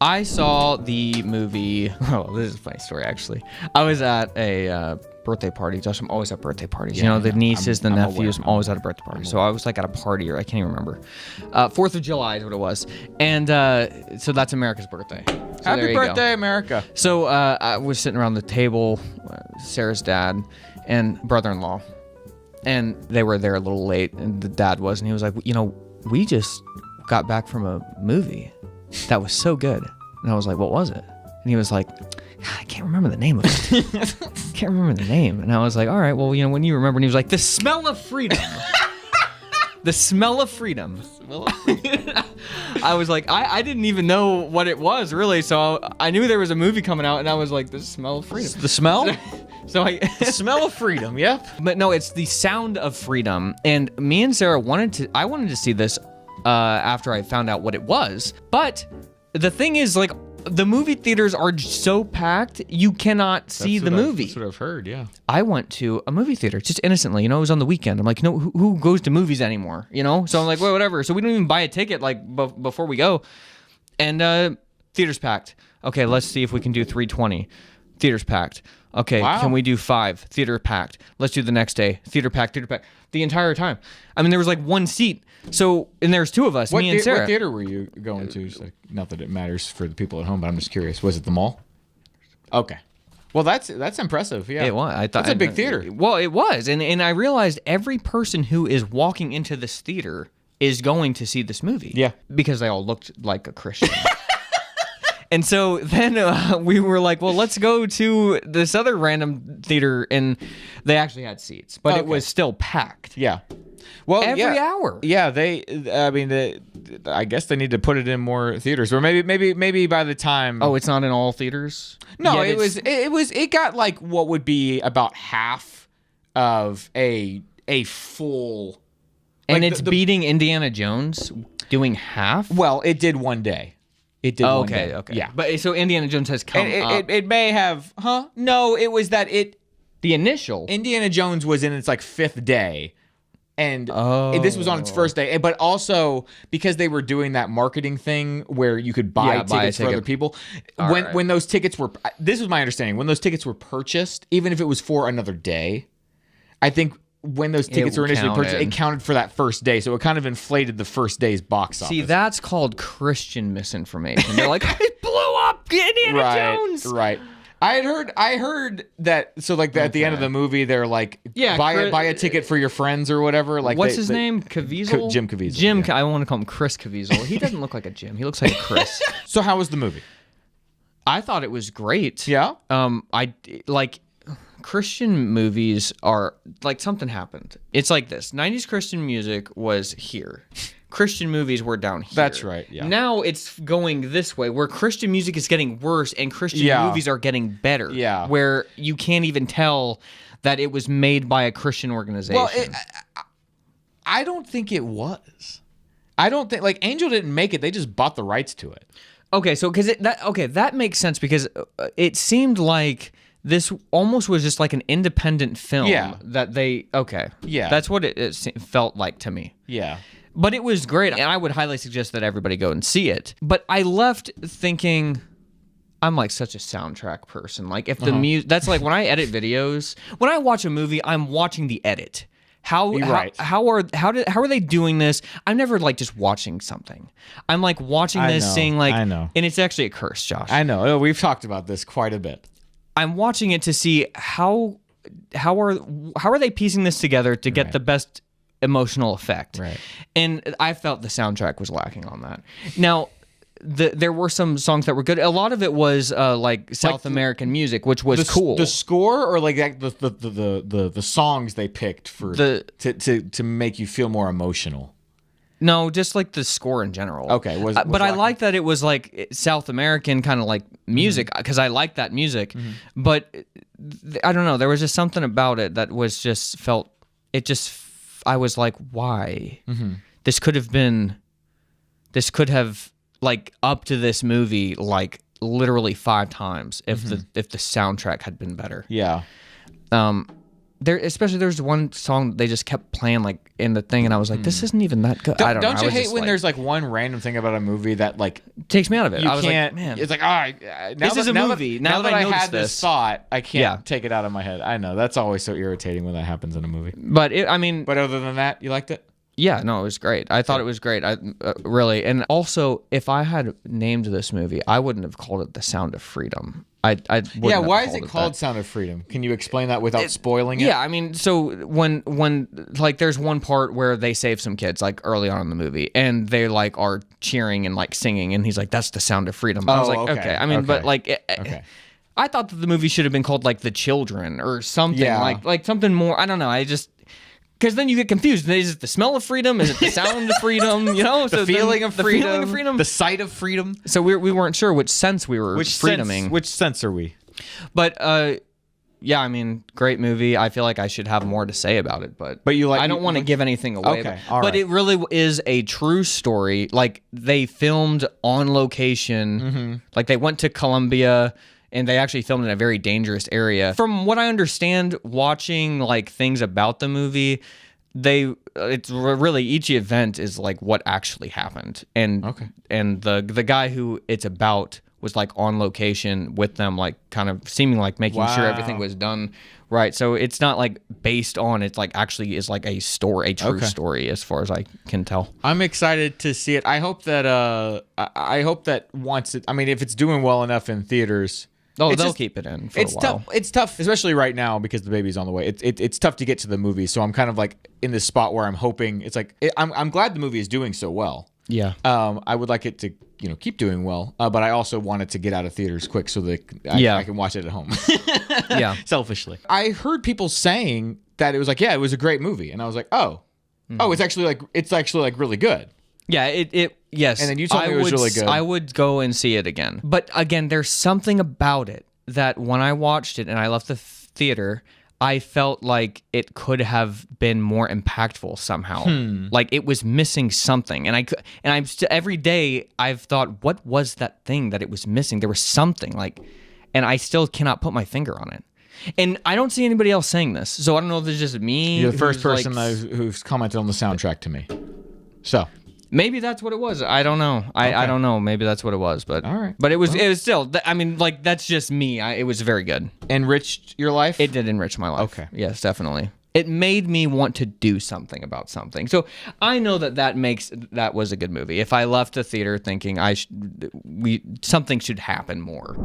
I saw the movie. Oh, this is a funny story, actually. I was at a birthday party. Josh, I'm always at birthday parties. Yeah, the nieces, the nephews. aware. I'm always at a birthday party. So I was like at a party, or I can't even remember. 4th of July is what it was. And so that's America's birthday. So there Happy you go. birthday, America. So I was sitting around the table, Sarah's dad and brother-in-law, and they were there a little late, and the dad was, and he was like, we just got back from a movie that was so good. And I was like, what was it? And he was like, I can't remember the name of it. Can't remember the name. And I was like, all right, well, when you remember. And he was like, The Smell of Freedom. The Smell of Freedom. I was like, I didn't even know what it was, really. So I knew there was a movie coming out, and I was like, The Smell of Freedom. The smell? The Smell of freedom, yep. But no, it's The Sound of Freedom. And me and Sarah I wanted to see this after I found out what it was. But the thing is, like, the movie theaters are so packed, you cannot see the movie. That's what I've heard, yeah. I went to a movie theater just innocently, it was on the weekend. I'm like, who goes to movies anymore, So I'm like, well, whatever. So we don't even buy a ticket like before we go. And theater's packed. Okay, let's see if we can do 320. Theater's packed. Okay, Wow. Can we do 5? Theater packed. Let's do the next day. Theater packed. The entire time. I mean, there was like one seat. So, and there's 2 of us, me and Sarah. What theater were you going to? Just like, not that it matters for the people at home, but I'm just curious. Was it the mall? Okay. Well, that's impressive. Yeah. It was. I thought that's a big theater. Well, it was, and I realized every person who is walking into this theater is going to see this movie. Yeah. Because they all looked like a Christian. And so then we were like, well, let's go to this other random theater, and they actually had seats, but it was still packed. Yeah. Well, Every hour. Yeah, I guess they need to put it in more theaters, or maybe by the time. Oh, it's not in all theaters? No, Yet it got like what would be about half of a full. And like it's beating Indiana Jones, doing half? Well, it did one day. It did one day. Okay. Yeah. But so Indiana Jones has come up. It may have, No, it was that The initial. Indiana Jones was in its like 5th day. And this was on its Oh. first day, but also because they were doing that marketing thing where you could buy tickets for other people. When those tickets were, this was my understanding, when those tickets were purchased, even if it was for another day, I think when those tickets were initially purchased, it counted for that first day. So it kind of inflated the first day's box office. See, that's called Christian misinformation. They're like, it blew up Indiana Jones. Right. I heard that. So like at the end of the movie, they're like, buy a ticket for your friends or whatever. Like, what's his name? Caviezel? Jim Caviezel. I want to call him Chris Caviezel. He doesn't look like a Jim. He looks like a Chris. So how was the movie? I thought it was great. Yeah. I like Christian movies are like something happened. It's like this. 90s Christian music was here. Christian movies were down here. That's right, yeah. Now it's going this way, where Christian music is getting worse and Christian movies are getting better. Yeah. Where you can't even tell that it was made by a Christian organization. Well, I don't think it was. I don't think, like, Angel didn't make it. They just bought the rights to it. Okay, so that makes sense because it seemed like this almost was just like an independent film. Yeah. Yeah. That's what it felt like to me. Yeah. But it was great, and I would highly suggest that everybody go and see it. But I left thinking, I'm like such a soundtrack person. Like if the music, that's like when I edit videos, when I watch a movie, I'm watching the edit. How are they doing this? I'm never like just watching something. I'm like watching this, seeing like, I know. And it's actually a curse, Josh. I know. We've talked about this quite a bit. I'm watching it to see how are they piecing this together to get the best emotional effect. Right. And I felt the soundtrack was lacking on that. Now, there were some songs that were good. A lot of it was like South American music, which was cool. The score, or like the songs they picked for to make you feel more emotional. No, just like the score in general. Okay, but I like that it was like South American kind of like music because I like that music. Mm-hmm. But I don't know, there was just something about it that was just felt. I was like, why? Mm-hmm. This could have like up to this movie like literally 5 times if the soundtrack had been better. Yeah. especially there's one song that they just kept playing like in the thing, and I was like, this isn't even that good. Don't you hate when there's like one random thing about a movie that like takes me out of it? You I was can't. Like, man, it's like this is a movie. Now that I had this this thought, I can't take it out of my head. I know that's always so irritating when that happens in a movie. But but other than that, you liked it? Yeah, no, it was great. I thought it was great. I really, and also, if I had named this movie, I wouldn't have called it The Sound of Freedom. Why is it called Sound of Freedom? Can you explain that without spoiling it? Yeah, I mean, so when like there's one part where they save some kids like early on in the movie, and they like are cheering and like singing, and he's like, "That's the sound of freedom." I was like, okay. I mean, but like, I thought that the movie should have been called like The Children or something like something more. I don't know. Because then you get confused. Is it the smell of freedom? Is it the sound of freedom? You know, the feeling of freedom, the sight of freedom. So we weren't sure which sense we were freedoming. Which sense are we? But yeah, I mean, great movie. I feel like I should have more to say about it, but I don't want to give anything away. Okay, but it really is a true story. Like they filmed on location. Like they went to Colombia. And they actually filmed in a very dangerous area. From what I understand, watching like things about the movie, it's really each event is like what actually happened. And the guy who it's about was like on location with them, like kind of seeming like making sure everything was done right. So it's not like based on, it's like actually is like a true story as far as I can tell. I'm excited to see it. I hope that once it, I mean, if it's doing well enough in theaters. Oh, they'll keep it in for a while. It's tough, especially right now because the baby's on the way. It's tough to get to the movie, so I'm kind of like in this spot where I'm hoping it's like I'm glad the movie is doing so well. Yeah. I would like it to keep doing well, but I also want it to get out of theaters quick so that I can watch it at home. Yeah. Selfishly, I heard people saying that it was like it was a great movie, and I was like it's actually like really good. Yeah, yes. And then you told me it was really good. I would go and see it again. But again, there's something about it that when I watched it and I left the theater, I felt like it could have been more impactful somehow. Like it was missing something. And I'm every day I've thought, what was that thing that it was missing? There was something and I still cannot put my finger on it. And I don't see anybody else saying this. So I don't know if it's just me. You're the first person who's commented on the soundtrack to me. So maybe that's what it was. I don't know. I don't know. Maybe that's what it was. But all right. But it was still. I mean, like that's just me. It was very good. Enriched your life? It did enrich my life. Okay. Yes, definitely. It made me want to do something about something. So I know that was a good movie. If I left the theater thinking something should happen more.